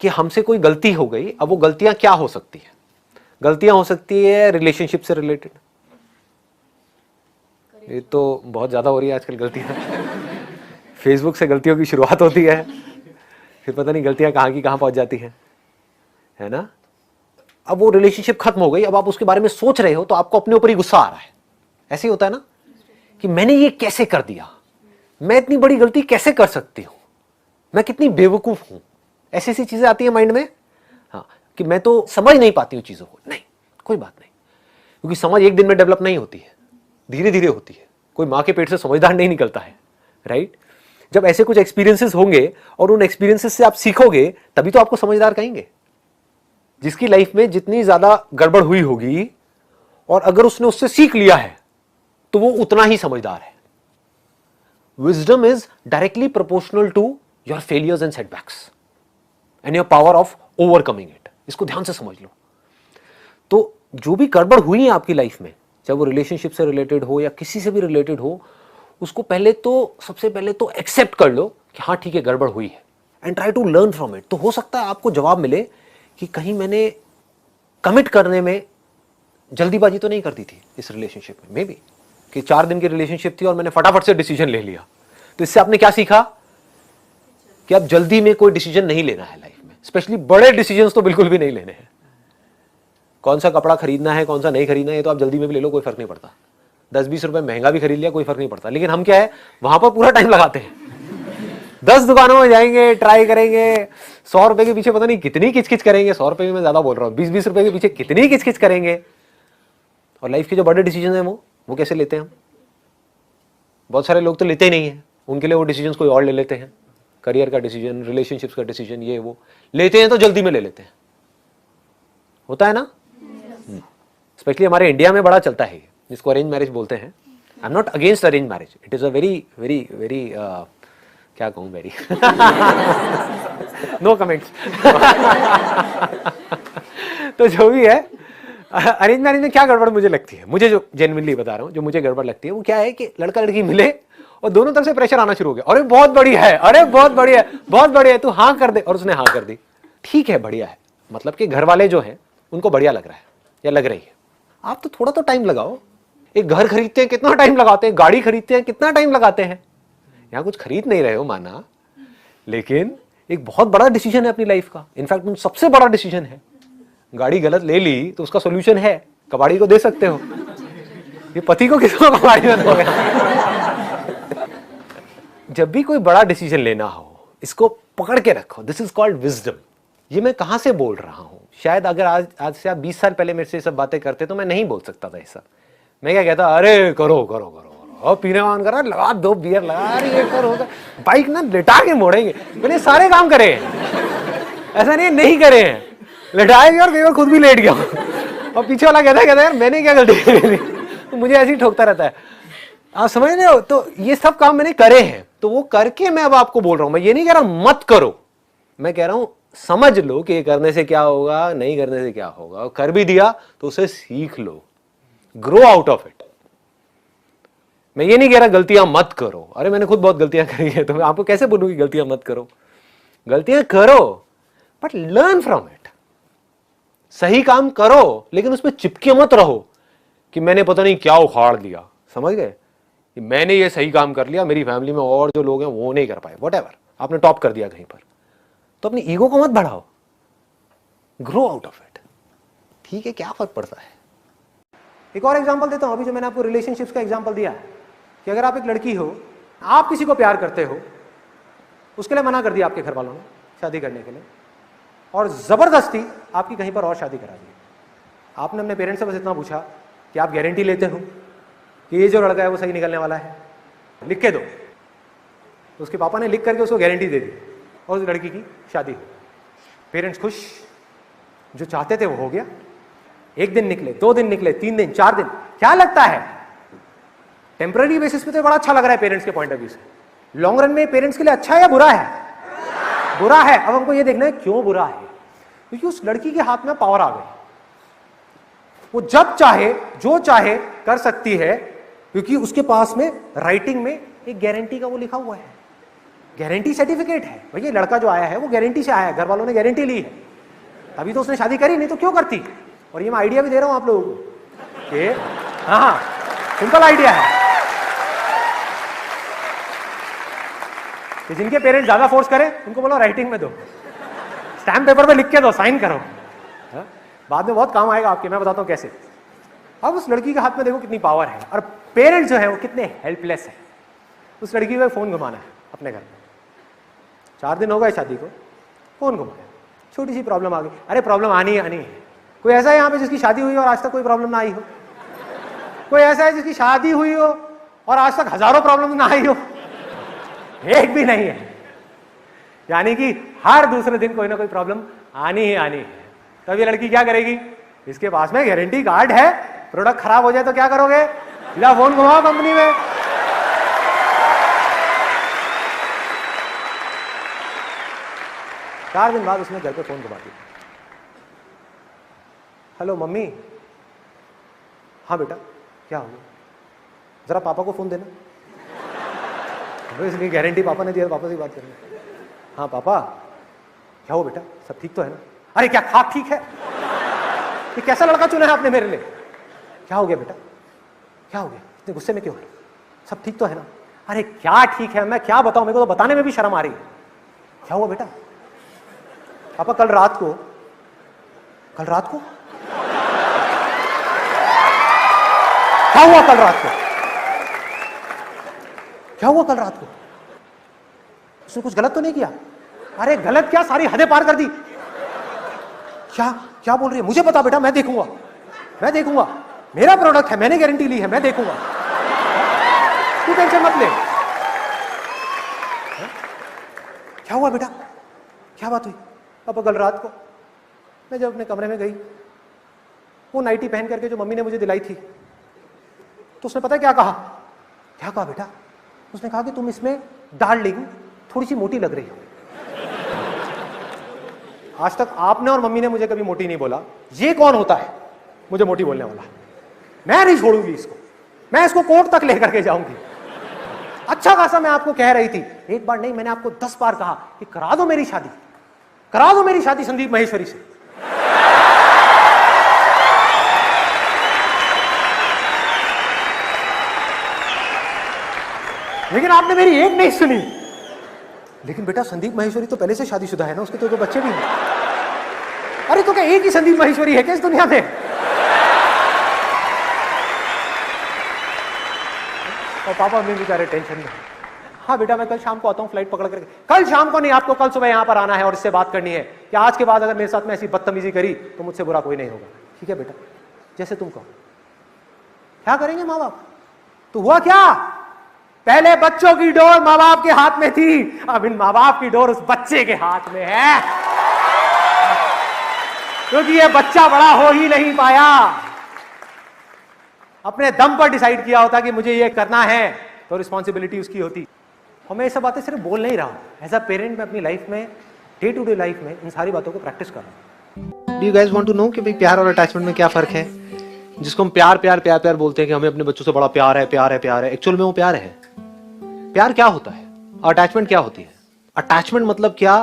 कि हमसे कोई गलती हो गई। अब वो गलतियां क्या हो सकती है? गलतियां हो सकती है रिलेशनशिप से रिलेटेड, ये तो बहुत ज्यादा हो रही है आजकल गलतियां। फेसबुक से गलतियों की शुरुआत होती है, फिर पता नहीं गलतियां कहाँ की कहाँ पहुंच जाती है ना। अब वो रिलेशनशिप खत्म हो गई, अब आप उसके बारे में सोच रहे हो तो आपको अपने ऊपर ही गुस्सा आ रहा है। ऐसे ही होता है ना कि मैंने ये कैसे कर दिया, मैं इतनी बड़ी गलती कैसे कर सकती हूं, मैं कितनी बेवकूफ हूं। ऐसी ऐसी चीजें आती है माइंड में। हाँ, कि मैं तो समझ नहीं पाती हूँ चीजों को। नहीं, कोई बात नहीं, क्योंकि समझ एक दिन में डेवलप नहीं होती है, धीरे धीरे होती है। कोई माँ के पेट से समझदार नहीं निकलता है, राइट। जब ऐसे कुछ एक्सपीरियंसेस होंगे और उन एक्सपीरियंसेस से आप सीखोगे, तभी तो आपको समझदार कहेंगे। जिसकी लाइफ में जितनी ज्यादा गड़बड़ हुई होगी और अगर उसने उससे सीख लिया है तो वो उतना ही समझदार है। Wisdom is directly proportional to your failures and setbacks and your power of overcoming it. इसको ध्यान से समझ लो। तो जो भी गड़बड़ हुई है आपकी लाइफ में, चाहे वो रिलेशनशिप से रिलेटेड हो या किसी से भी रिलेटेड हो, उसको सबसे पहले तो एक्सेप्ट कर लो कि हाँ ठीक है, गड़बड़ हुई है, and try to learn from it. तो हो सकता है आपको जवाब मिले कि कहीं मैंने कमिट करने में जल्दीबाजी तो नहीं कर दी थी इस रिलेशनशिप में। मे बी कि 4 दिन की रिलेशनशिप थी और मैंने फटाफट से डिसीजन ले लिया। तो इससे आपने क्या सीखा कि अब जल्दी में कोई डिसीजन नहीं लेना है लाइफ में, स्पेशली बड़े डिसीजंस तो बिल्कुल भी नहीं लेने हैं। कौन सा कपड़ा खरीदना है, कौन सा नहीं खरीदना है, तो आप जल्दी में भी ले लो, कोई फर्क नहीं पड़ता। 10-20 रुपए महंगा भी खरीद लिया, कोई फर्क नहीं पड़ता। लेकिन हम क्या है, वहां पर पूरा टाइम लगाते हैं। 10 दुकानों में जाएंगे, ट्राई करेंगे, 100 रुपए के पीछे पता नहीं कितनी किचकिच करेंगे। 100 रुपए में मैं ज्यादा बोल रहा हूँ, 20-20 रुपए के पीछे कितनी किचकिच करेंगे। और लाइफ के जो बड़े डिसीजन है वो कैसे लेते हैं हम? बहुत सारे लोग तो लेते ही नहीं है, उनके लिए वो डिसीजन कोई और ले लेते हैं। करियर का डिसीजन, रिलेशनशिप्स का डिसीजन, ये वो लेते हैं तो जल्दी में ले लेते हैं। होता है ना। स्पेशली हमारे इंडिया में बड़ा चलता है, जिसको अरेंज मैरिज बोलते हैं। I am not against arrange marriage, it is a very very very क्या कहूँ, वेरी नो कमेंट्स। तो जो भी है, अरेंज मैरिज में क्या गड़बड़ मुझे लगती है, मुझे जो जेन्युइनली बता रहा हूँ, जो मुझे गड़बड़ लगती है वो क्या है कि लड़का लड़की मिले और दोनों तरफ से प्रेशर आना शुरू हो गया। अरे बहुत बढ़िया है, अरे बहुत बढ़िया है, बहुत बढ़िया है, तू हाँ कर दे। और उसने हाँ कर दी, ठीक है, बढ़िया है। मतलब कि घर वाले जो है उनको बढ़िया लग रहा है या लग रही है। आप तो थोड़ा तो टाइम लगाओ। एक घर खरीदते हैं कितना टाइम लगाते हैं, गाड़ी खरीदते हैं कितना टाइम लगाते हैं। यहाँ कुछ खरीद नहीं रहे हो माना, लेकिन एक बहुत बड़ा डिसीजन है अपनी लाइफ का। इनफैक्ट सबसे बड़ा डिसीजन है। गाड़ी गलत ले ली तो उसका सोल्यूशन है, कबाड़ी को दे सकते हो। ये पति को किसको कबाड़ी में दोगे? जब भी कोई बड़ा डिसीजन लेना हो, इसको पकड़ के रखो। This is called wisdom. ये मैं कहां से बोल रहा हूं? शायद अगर आज से आप 20 साल पहले मेरे से ये सब बातें करते तो मैं नहीं बोल सकता था ये सब। मैं क्या कहता, अरे करो करो करो, और पीने मान करा, लगा 2 बियर लगा, ये करो, बाइक ना लिटा के मोड़ेंगे। मैंने सारे काम करे हैं, ऐसा नहीं करे हैं, लिटाए भी और कई बार खुद भी लेट गया। और पीछे वाला कहता है यार मैंने क्या गलती की? तो मुझे ऐसे ही ठोकता रहता है। आप समझ रहे हो? तो ये सब काम मैंने करे हैं, तो वो करके मैं अब आपको बोल रहा हूं। मैं ये नहीं कह रहा मत करो, मैं कह रहा हूं समझ लो कि ये करने से क्या होगा, नहीं करने से क्या होगा। और कर भी दिया तो उसे सीख लो, ग्रो आउट ऑफ इट। मैं ये नहीं कह रहा गलतियां मत करो। अरे मैंने खुद बहुत गलतियां करी है, तो मैं आपको कैसे बोलूंगी गलतियां मत करो? गलतियां करो, बट लर्न फ्रॉम इट। सही काम करो, लेकिन उसमें चिपके मत रहो कि मैंने पता नहीं क्या उखाड़ दिया। समझ गए? कि मैंने ये सही काम कर लिया, मेरी फैमिली में और जो लोग हैं वो नहीं कर पाए, व्हाटएवर, आपने टॉप कर दिया कहीं पर। तो अपनी ईगो को मत बढ़ाओ, ग्रो आउट ऑफ इट। ठीक है, क्या फर्क पड़ता है? एक और एग्जांपल देता हूं। अभी जो मैंने आपको रिलेशनशिप्स का एग्जांपल दिया है कि अगर आप एक लड़की हो, आप किसी को प्यार करते हो, उसके लिए मना कर दिया आपके घर वालों ने शादी करने के लिए, और जबरदस्ती आपकी कहीं पर और शादी करा दी। आपने अपने पेरेंट्स से बस इतना पूछा कि आप गारंटी लेते हो कि ये जो लड़का है वो सही निकलने वाला है, लिख के दो। तो उसके पापा ने लिख करके उसको गारंटी दे दी और उस लड़की की शादी हुई। पेरेंट्स खुश, जो चाहते थे वो हो गया। 1 दिन निकले, 2 दिन निकले, 3 दिन, 4 दिन। क्या लगता है टेम्पररी बेसिस पे तो बड़ा अच्छा लग रहा है पेरेंट्स के पॉइंट ऑफ व्यू से। लॉन्ग रन में पेरेंट्स के लिए अच्छा है या बुरा है? बुरा है। अब हमको ये देखना है क्यों बुरा है। क्योंकि उस लड़की के हाथ में पावर आ गई, वो जब चाहे जो चाहे कर सकती है, क्योंकि उसके पास में राइटिंग में एक गारंटी का वो लिखा हुआ है। गारंटी सर्टिफिकेट है भैया, लड़का जो आया है वो गारंटी से आया है, घर वालों ने गारंटी ली है, तभी तो उसने शादी करी, नहीं तो क्यों करती। और ये मैं आइडिया भी दे रहा हूं आप लोगों को कि हाँ, सिंपल आइडिया है कि जिनके पेरेंट्स ज्यादा फोर्स करें उनको बोलो राइटिंग में दो, स्टैम्प पेपर पे लिख के दो, साइन करो, हा? बाद में बहुत काम आएगा आपके, मैं बताता हूं कैसे। अब उस लड़की के हाथ में देखो कितनी पावर है, और पेरेंट्स जो है वो कितने हेल्पलेस है। उस लड़की को फोन घुमाना है अपने घर में, 4 दिन हो गए शादी को, फोन घुमाया, छोटी सी प्रॉब्लम आ गई, अरे प्रॉब्लम आनी है। कोई ऐसा है यहाँ पे जिसकी शादी हुई और आज तक कोई प्रॉब्लम ना आई हो? कोई ऐसा है जिसकी शादी हुई हो और आज तक हजारों प्रॉब्लम ना आई हो? एक भी नहीं है। यानी कि हर दूसरे दिन कोई ना कोई प्रॉब्लम आनी ही आनी है। तब ये लड़की क्या करेगी? इसके पास में गारंटी कार्ड है, प्रोडक्ट खराब हो जाए तो क्या करोगे? ला फोन घुमाओ कंपनी में। चार दिन बाद उसने घर पे फोन घुमा दिया, हेलो मम्मी। हाँ बेटा क्या हो गया? जरा पापा को फोन देना। इसलिए गारंटी पापा ने दिया, पापा से बात करनी। हाँ पापा क्या हो बेटा, सब ठीक तो है ना? अरे क्या खाक ठीक है? ये कैसा लड़का चुना है आपने मेरे लिए? क्या हो गया बेटा, क्या हो गया, इतने गुस्से में क्यों है? सब ठीक तो है ना? अरे क्या ठीक है, मैं क्या बताऊं, मेरे को तो बताने में भी शर्म आ रही है। क्या हुआ बेटा? पापा कल रात को क्या हुआ कल रात को? क्या हुआ कल रात को? उसने कुछ गलत तो नहीं किया? अरे गलत क्या, सारी हदें पार कर दी। क्या बोल रही है? मुझे पता बेटा, मैं देखूंगा, मेरा प्रोडक्ट है, मैंने गारंटी ली है, मैं देखूंगा, तू टेंशन मत ले। क्या हुआ बेटा, क्या बात हुई? पापा कल रात को मैं जब अपने कमरे में गई, वो नाइटी पहन करके जो मम्मी ने मुझे दिलाई थी, तो उसने पता है क्या कहा? क्या कहा बेटा? उसने कहा कि तुम इसमें डार्लिंग थोड़ी सी मोटी लग रही हो। आज तक आपने और मम्मी ने मुझे कभी मोटी नहीं बोला, ये कौन होता है मुझे मोटी बोलने वाला? मैं नहीं छोड़ूंगी इसको, मैं इसको कोर्ट तक लेकर के जाऊंगी। अच्छा खासा मैं आपको कह रही थी, एक बार नहीं मैंने आपको 10 बार कहा कि करा दो मेरी शादी संदीप महेश्वरी से। लेकिन आपने मेरी एक नहीं सुनी। लेकिन बेटा संदीप महेश्वरी तो पहले से शादीशुदा है ना, उसके तो बच्चे भी हैं। अरे तो क्या एक ही संदीप महेश्वरी है क्या इस दुनिया में? और पापा भी बेचारे टेंशन में। हाँ बेटा मैं कल शाम को आता हूँ फ्लाइट पकड़ करके। कल शाम को नहीं, आपको कल सुबह यहाँ पर आना है और इससे बात करनी है कि आज के बाद अगर मेरे साथ में ऐसी बदतमीजी करी तो मुझसे बुरा कोई नहीं होगा। ठीक है बेटा, जैसे तुम कहो। क्या करेंगे माँ बाप? तो हुआ क्या? पहले बच्चों की डोर माँ बाप के हाथ में थी, अब इन माँ बाप की डोर उस बच्चे के हाथ में है, क्योंकि ये बच्चा बड़ा हो ही नहीं पाया। अपने दम पर डिसाइड किया होता कि मुझे ये करना है तो रिस्पॉन्सिबिलिटी उसकी होती। और मैं ये सब बातें सिर्फ बोल नहीं रहा हूं, एज अ पेरेंट मैं अपनी लाइफ में, डे टू डे लाइफ में इन सारी बातों को प्रैक्टिस कर रहा हूं। Do you guys want to know कि भाई प्यार और अटैचमेंट में क्या फर्क है? जिसको हम प्यार बोलते हैं कि हमें अपने बच्चों से बड़ा प्यार है, एक्चुअल में वो प्यार है। प्यार क्या होता है? अटैचमेंट क्या होती है? अटैचमेंट मतलब क्या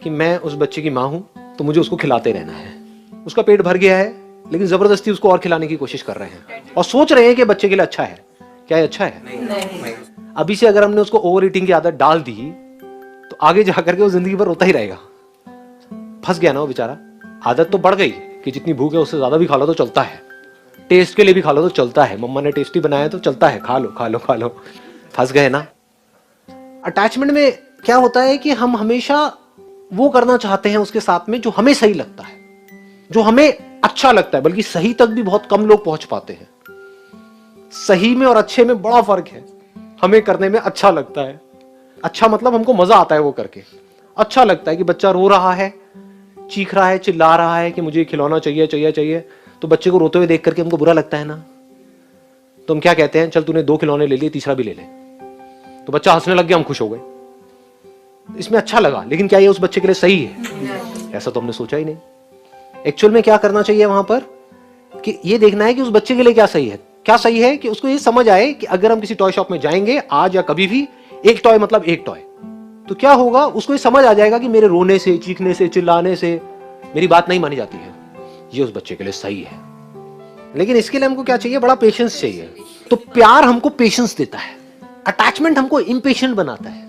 कि मैं उस बच्चे की माँ हूं तो मुझे उसको खिलाते रहना है। उसका पेट भर गया है लेकिन जबरदस्ती उसको और खिलाने की कोशिश कर रहे हैं और सोच रहे हैं कि बच्चे के लिए अच्छा है। क्या ये अच्छा है? नहीं। अभी से अगर हमने उसको ओवर ईटिंग की आदत डाल दी तो आगे जाकर के वो जिंदगी भर रोता ही रहेगा। फंस गया ना वो बेचारा। आदत तो बढ़ गई कि जितनी भूख है उससे ज्यादा भी खा लो तो चलता है, टेस्ट के लिए भी खा लो तो चलता है, मम्मा ने टेस्टी बनाया तो चलता है, खा लो। फंस गए ना। अटैचमेंट में क्या होता है कि हम हमेशा वो करना चाहते हैं उसके साथ में जो हमें सही लगता है, जो हमें अच्छा लगता है। बल्कि सही तक भी बहुत कम लोग पहुंच पाते हैं। सही में और अच्छे में बड़ा फर्क है। हमें करने में अच्छा लगता है, अच्छा मतलब हमको मजा आता है वो करके। अच्छा लगता है कि बच्चा रो रहा है, चीख रहा है, चिल्ला रहा है कि मुझे खिलौना चाहिए, तो बच्चे को रोते हुए देख करके हमको बुरा लगता है ना। तो हम क्या कहते हैं, चल तूने 2 खिलौने ले लिए, तीसरा भी ले ले। तो बच्चा हंसने लग गया, हम खुश हो गए। इसमें अच्छा लगा, लेकिन क्या ये उस बच्चे के लिए सही है? ऐसा तो हमने सोचा ही नहीं। एक्चुअल में क्या करना चाहिए वहां पर कि ये देखना है कि उस बच्चे के लिए क्या सही है। क्या सही है कि उसको ये समझ आए कि अगर हम किसी टॉय शॉप में जाएंगे आज या कभी भी, एक टॉय मतलब एक टॉय, तो क्या होगा, उसको ये समझ आ जाएगा कि मेरे रोने से, चीखने से, चिल्लाने से मेरी बात नहीं मानी जाती है, ये उस बच्चे के लिए सही है। लेकिन इसके लिए हमको क्या चाहिए, बड़ा पेशेंस चाहिए। तो प्यार हमको पेशेंस देता है, अटैचमेंट हमको इम्पेशेंट बनाता है।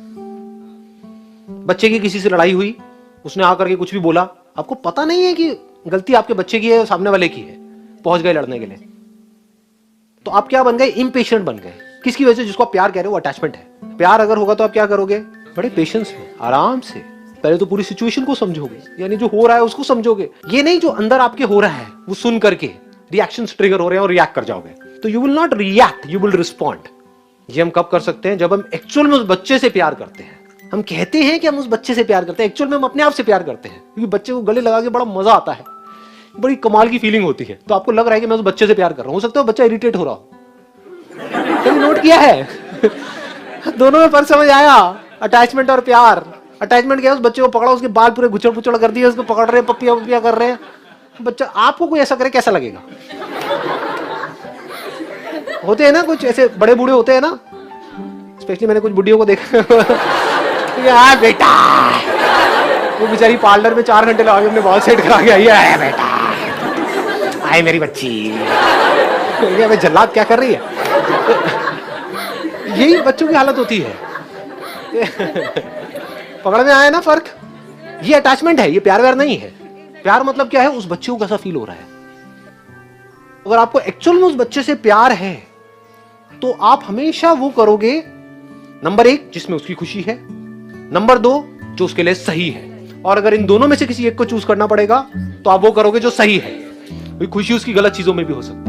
बच्चे की किसी से लड़ाई हुई, उसने आकर के कुछ भी बोला, आपको पता नहीं है कि गलती आपके बच्चे की है, सामने वाले की है, पहुंच गए लड़ने के लिए, तो आप क्या बन गए, इम्पेशेंट बन गए। किसकी वजह से? जिसको आप प्यार कह रहे हो वो अटैचमेंट है। प्यार अगर होगा तो आप क्या करोगे, बड़े पेशेंस में, आराम से, पहले तो पूरी सिचुएशन को समझोगे, यानी जो हो रहा है उसको समझोगे। ये नहीं जो अंदर आपके हो रहा है वो सुन करके रिएक्शंस ट्रिगर हो रहे हैं और रिएक्ट कर जाओगे। तो you will not react, you will respond. ये हम कब कर सकते हैं, जब हम एक्चुअल में उस बच्चे से प्यार करते हैं। हम कहते हैं कि हम उस बच्चे से प्यार करते हैं, एक्चुअल में हम अपने आप से प्यार करते हैं, क्योंकि बच्चे को गले लगा के बड़ा मजा आता है, बड़ी कमाल की फीलिंग होती है। तो आपको लग रहा है कि मैं उस बच्चे से प्यार कर रहा हूं, हो सकता है बच्चा इरिटेट हो रहा हो, कभी नोट किया है? दोनों में फर्क समझ आया, अटैचमेंट और प्यार। अटैचमेंट क्या है, उस बच्चे को पकड़ा, उसके बाल पूरे गुचड़ पुचड़ कर दिए, उसको पकड़ रहे, पपिया पपिया कर रहे हैं। बच्चा, आपको कोई ऐसा करे कैसा लगेगा? होते हैं ना कुछ ऐसे बड़े बूढ़े होते हैं ना, स्पेशली मैंने कुछ बुढ़ियों को देखा यार बेटा, वो बेचारी पार्लर में 4 घंटे लगा के अपने बाल सेट करा के आई है, बेटा आए मेरी बच्ची, जल्लाद क्या कर रही है। यही बच्चों की हालत होती है। पकड़ में आया ना फर्क, ये अटैचमेंट है, ये प्यार व्यार नहीं है। प्यार मतलब क्या है, उस बच्चे को कैसा फील हो रहा है। अगर आपको एक्चुअल में उस बच्चे से प्यार है तो आप हमेशा वो करोगे, नंबर 1 जिसमें उसकी खुशी है, नंबर 2 जो उसके लिए सही है। और अगर इन दोनों में से किसी एक को चूज करना पड़ेगा तो आप वो करोगे जो सही है। खुशी उसकी गलत चीजों में भी हो सकती है।